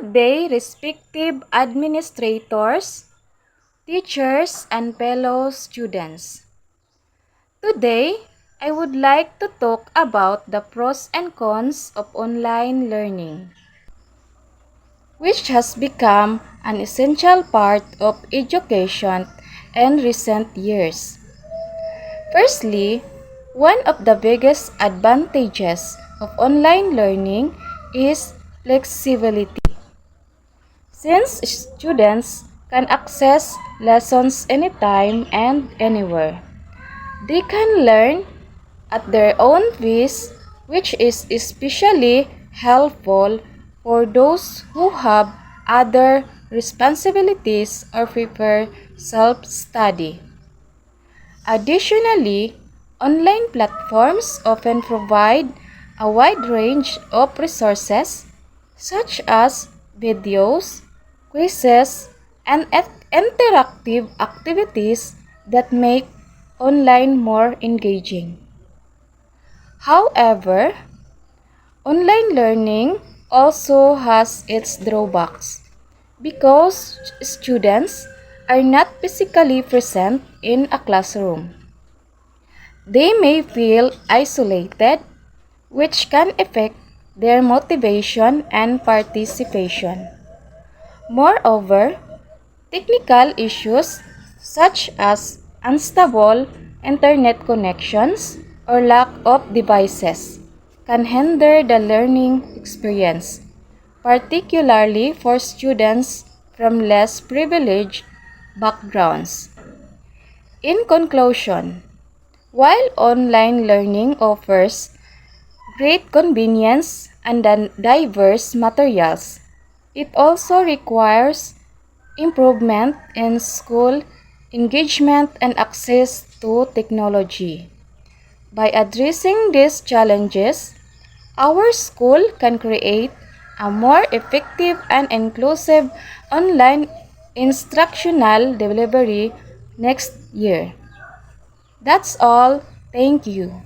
Good day, respective administrators, teachers, and fellow students. Today, I would like to talk about the pros and cons of online learning, which has become an essential part of education in recent years. Firstly, one of the biggest advantages of online learning is flexibility. Since students can access lessons anytime and anywhere, they can learn at their own pace, which is especially helpful for those who have other responsibilities or prefer self-study. Additionally, online platforms often provide a wide range of resources such as videos, quizzes, and interactive activities that make online more engaging. However, online learning also has its drawbacks because students are not physically present in a classroom. They may feel isolated, which can affect their motivation and participation. Moreover, technical issues such as unstable internet connections or lack of devices can hinder the learning experience, particularly for students from less privileged backgrounds. In conclusion, while online learning offers great convenience and diverse materials, it also requires improvement in school engagement and access to technology. By addressing these challenges, our school can create a more effective and inclusive online instructional delivery next year. That's all. Thank you.